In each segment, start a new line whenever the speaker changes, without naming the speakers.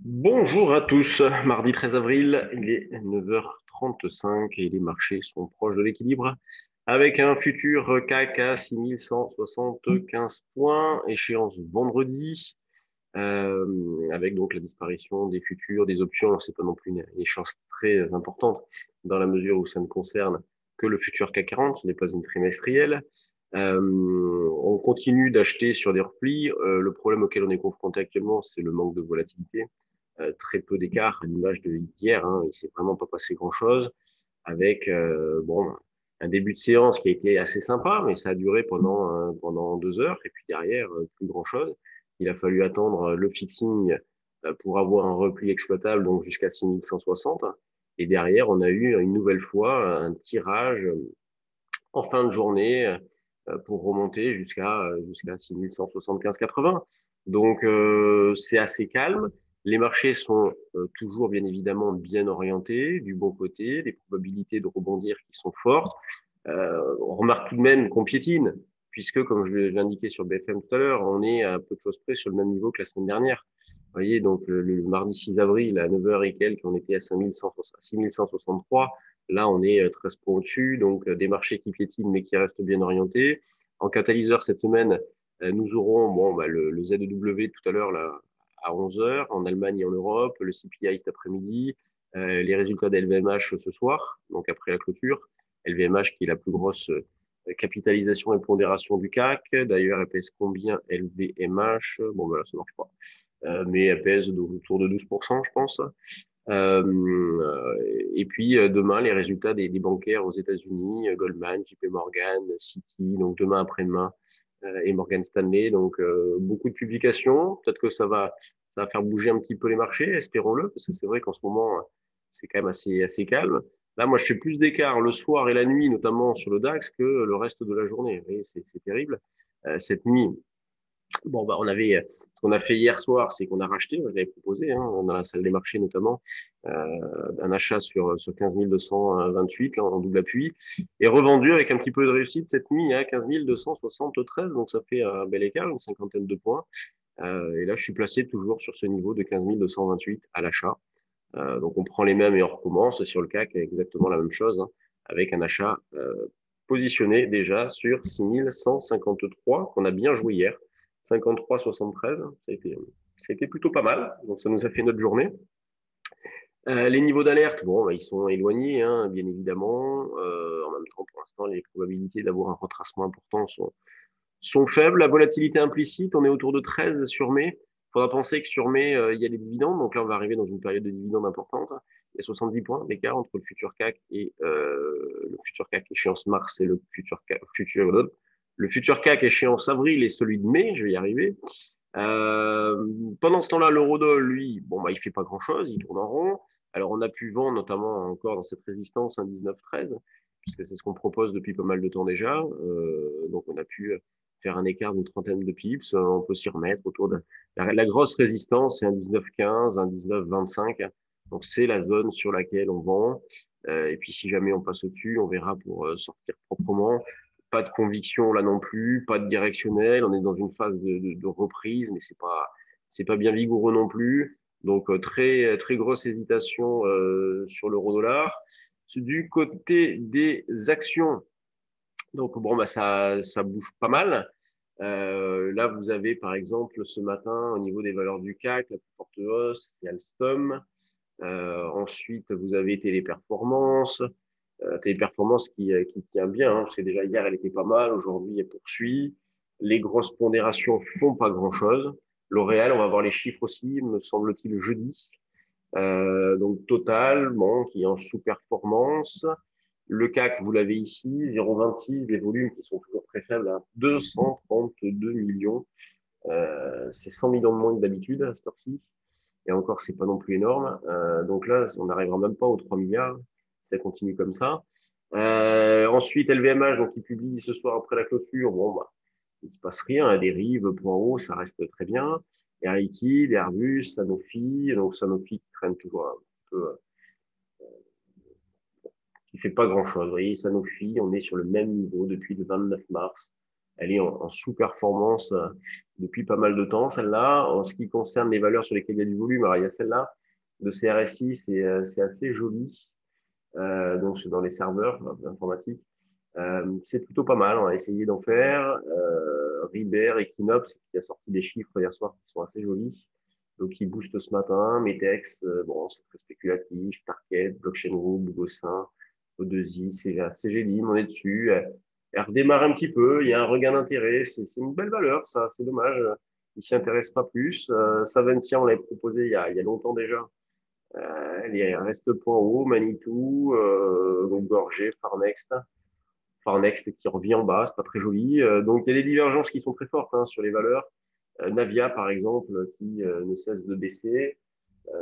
Bonjour à tous. Mardi 13 avril, il est 9h35 et les marchés sont proches de l'équilibre avec un futur CAC à 6175 points, échéance vendredi, avec donc la disparition des futurs, des options. Alors, c'est pas non plus une échéance très importante dans la mesure où ça ne concerne que le futur CAC 40, ce n'est pas une trimestrielle. On continue d'acheter sur des replis. Le problème auquel on est confronté actuellement, c'est le manque de volatilité. Très peu d'écart à l'image de hier. Hein, il s'est vraiment pas passé grand-chose avec bon un début de séance qui a été assez sympa, mais ça a duré pendant 2 heures et puis derrière plus grand-chose. Il a fallu attendre le fixing pour avoir un repli exploitable donc jusqu'à 6160 et derrière on a eu une nouvelle fois un tirage en fin de journée pour remonter jusqu'à 6175,80. Donc c'est assez calme. Les marchés sont toujours bien évidemment bien orientés, du bon côté, des probabilités de rebondir qui sont fortes. On remarque tout de même qu'on piétine, puisque comme je l'ai indiqué sur BFM tout à l'heure, on est à peu de choses près sur le même niveau que la semaine dernière. Vous voyez, donc le mardi 6 avril à 9 heures et quelques, on était à 6163. Là, on est 13 points au-dessus, donc des marchés qui piétinent mais qui restent bien orientés. En catalyseur cette semaine, nous aurons le ZEW tout à l'heure là, à 11 heures en Allemagne et en Europe, le CPI cet après-midi, les résultats d'LVMH ce soir, donc après la clôture. LVMH qui est la plus grosse capitalisation et pondération du CAC. D'ailleurs, elle pèse combien LVMH? Bon, voilà, ça marche pas. Mais elle pèse autour de 12%, je pense. Et puis demain, les résultats des bancaires aux États-Unis, Goldman, JP Morgan, Citi, donc demain après-demain, et Morgan Stanley. Donc beaucoup de publications. Peut-être que ça va faire bouger un petit peu les marchés, espérons-le, parce que c'est vrai qu'en ce moment, c'est quand même assez calme. Là, moi, je fais plus d'écart le soir et la nuit, notamment sur le DAX, que le reste de la journée. Vous voyez, c'est terrible. Cette nuit, bon, bah, ce qu'on a fait hier soir, c'est qu'on a racheté, on avait proposé, hein, dans la salle des marchés notamment, un achat sur 15 228 là, en double appui, et revendu avec un petit peu de réussite cette nuit à 15 273, donc ça fait un bel écart, une cinquantaine de points. Et là, je suis placé toujours sur ce niveau de 15 228 à l'achat. Donc on prend les mêmes et on recommence. Et sur le CAC, exactement la même chose, hein, avec un achat positionné déjà sur 6153 qu'on a bien joué hier. 53,73, ça a été plutôt pas mal. Donc ça nous a fait notre journée. Les niveaux d'alerte, bon, bah, ils sont éloignés, hein, bien évidemment. En même temps, pour l'instant, les probabilités d'avoir un retracement important sont faibles. La volatilité implicite, on est autour de 13 sur mai. Il faudra penser que sur mai, il y a des dividendes. Donc là, on va arriver dans une période de dividendes importante. Il y a 70 points d'écart entre le futur CAC et le futur CAC échéance mars et le futur CAC échéance avril et celui de mai. Je vais y arriver. Pendant ce temps-là, l'eurodoll, lui, bon, bah, il fait pas grand-chose. Il tourne en rond. Alors, on a pu vendre notamment encore dans cette résistance un 19,13 puisque c'est ce qu'on propose depuis pas mal de temps déjà. Donc, on a pu faire un écart d'une trentaine de pips. On peut s'y remettre autour de la grosse résistance, c'est un 19,15, un 19,25. Donc, c'est la zone sur laquelle on vend. Et puis, si jamais on passe au-dessus, on verra pour sortir proprement. Pas de conviction là non plus, pas de directionnel. On est dans une phase de reprise, mais c'est pas bien vigoureux non plus. Donc, très grosse hésitation sur l'euro-dollar. Du côté des actions, donc bon, bah, ça bouge pas mal. Là, vous avez par exemple ce matin au niveau des valeurs du CAC, la plus forte hausse, c'est Alstom. Ensuite, vous avez Téléperformance. Téléperformance qui tient bien, hein, parce que déjà hier, elle était pas mal. Aujourd'hui, elle poursuit. Les grosses pondérations font pas grand-chose. L'Oréal, on va voir les chiffres aussi, me semble-t-il, jeudi. Donc Total, bon, qui est en sous-performance. Le CAC, vous l'avez ici, 0,26, des volumes qui sont toujours très faibles, à 232 millions. C'est 100 millions de moins que d'habitude à cette heure-ci. Et encore, c'est pas non plus énorme. Donc là, on n'arrivera même pas aux 3 milliards si ça continue comme ça. Ensuite, LVMH, donc, qui publie ce soir après la clôture. Bon, bah, il ne se passe rien. À dérive, point haut, ça reste très bien. Air Liquide, Airbus, Sanofi. Donc Sanofi qui traîne toujours un peu, qui fait pas grand-chose. Vous voyez, Sanofi, on est sur le même niveau depuis le 29 mars. Elle est en sous-performance depuis pas mal de temps, celle-là. En ce qui concerne les valeurs sur lesquelles il y a du volume, alors il y a celle-là de CRSI, c'est assez joli. Donc, c'est dans les serveurs informatiques. C'est plutôt pas mal, on a essayé d'en faire. Ribert, Equinox, qui a sorti des chiffres hier soir qui sont assez jolis. Donc, ils boostent ce matin. Metex, bon, c'est très spéculatif. Target, Blockchain Group, Gossin, O2I, CGLIM, on est dessus. Elle redémarre un petit peu. Il y a un regain d'intérêt. C'est une belle valeur, ça. C'est dommage. Ils s'y intéressent pas plus. Saventia, on l'avait proposé il y a longtemps déjà. Elle reste point haut, Manitou, donc Gorgé, Farnext qui revient en bas, c'est pas très joli. Donc il y a des divergences qui sont très fortes hein, sur les valeurs. Navia, par exemple, qui ne cesse de baisser.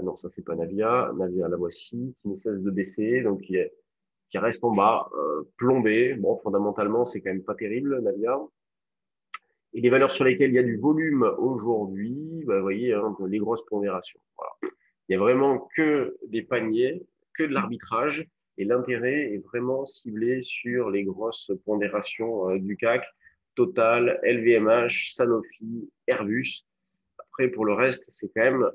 Non, ça c'est pas Navia. Navia, la voici, qui ne cesse de baisser, donc qui reste en bas, plombé. Bon, fondamentalement, c'est quand même pas terrible, Navia. Et les valeurs sur lesquelles il y a du volume aujourd'hui, bah, vous voyez, hein, les grosses pondérations. Voilà. Il n'y a vraiment que des paniers, que de l'arbitrage, et l'intérêt est vraiment ciblé sur les grosses pondérations du CAC, Total, LVMH, Sanofi, Airbus. Après, pour le reste, c'est quand même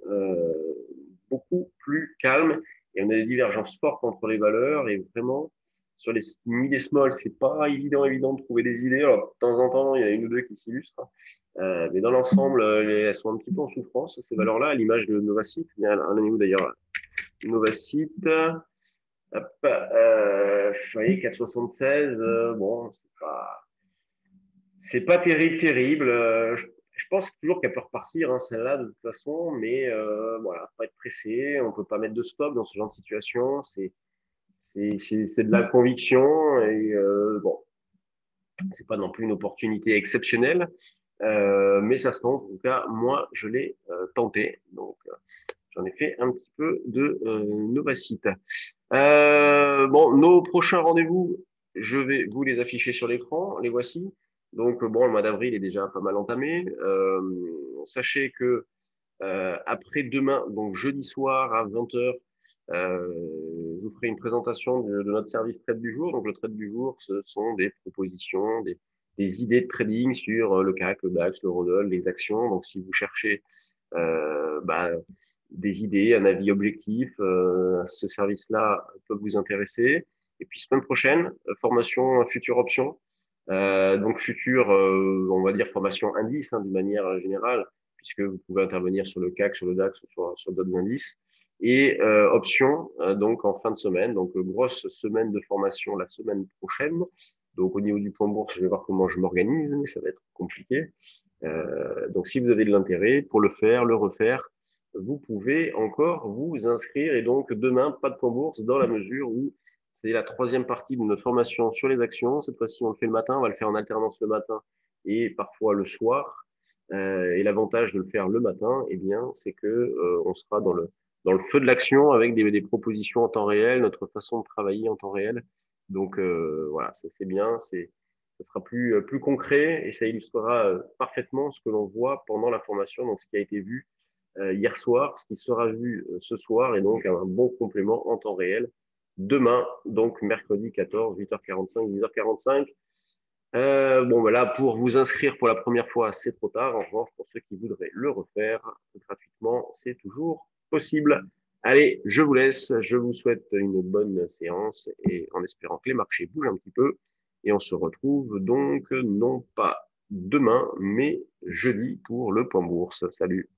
beaucoup plus calme et on a des divergences fortes entre les valeurs et vraiment sur les mid et small, c'est pas évident de trouver des idées. Alors, de temps en temps, il y en a une ou deux qui s'illustrent, mais dans l'ensemble, elles sont un petit peu en souffrance, ces valeurs-là, à l'image de Novacite. Il y a un niveau d'ailleurs, Novacite. Hop, vous voyez, 4,76, bon, c'est pas terrible. Je pense toujours qu'elle peut repartir, hein, celle-là, de toute façon, mais voilà, pas être pressé. On peut pas mettre de stop dans ce genre de situation. C'est de la conviction et bon, c'est pas non plus une opportunité exceptionnelle, mais ça se tente. En tout cas, moi, je l'ai tenté. Donc, j'en ai fait un petit peu de Novacite. Bon, nos prochains rendez-vous, je vais vous les afficher sur l'écran. Les voici. Donc, bon, le mois d'avril est déjà pas mal entamé. Sachez que après-demain, donc jeudi soir à 20h, je vous ferai une présentation de notre service trade du jour. Donc, le trade du jour, ce sont des propositions, des idées de trading sur le CAC, le DAX, le Rodol, les actions. Donc, si vous cherchez bah, des idées, un avis objectif, ce service-là peut vous intéresser. Et puis, semaine prochaine, formation future option. Donc, future, on va dire formation indice hein, d'une manière générale, puisque vous pouvez intervenir sur le CAC, sur le DAX ou sur d'autres indices. Et option, donc en fin de semaine, donc grosse semaine de formation la semaine prochaine. Donc au niveau du plan bourse, je vais voir comment je m'organise, mais ça va être compliqué. Donc si vous avez de l'intérêt pour le faire, le refaire, vous pouvez encore vous inscrire. Et donc demain, pas de plan bourse dans la mesure où c'est la troisième partie de notre formation sur les actions. Cette fois-ci, on le fait le matin, on va le faire en alternance le matin et parfois le soir. Et l'avantage de le faire le matin, eh bien, c'est que on sera dans le feu de l'action avec des propositions en temps réel, notre façon de travailler en temps réel. Donc voilà, c'est bien, ça sera plus concret et ça illustrera parfaitement ce que l'on voit pendant la formation, donc ce qui a été vu hier soir, ce qui sera vu ce soir et donc un bon complément en temps réel demain, donc mercredi 14, 8h45, 10h45. Bon, ben là, pour vous inscrire pour la première fois, c'est trop tard. En revanche, pour ceux qui voudraient le refaire gratuitement, c'est toujours possible. Allez, je vous laisse. Je vous souhaite une bonne séance et en espérant que les marchés bougent un petit peu. Et on se retrouve donc non pas demain, mais jeudi pour le point bourse. Salut.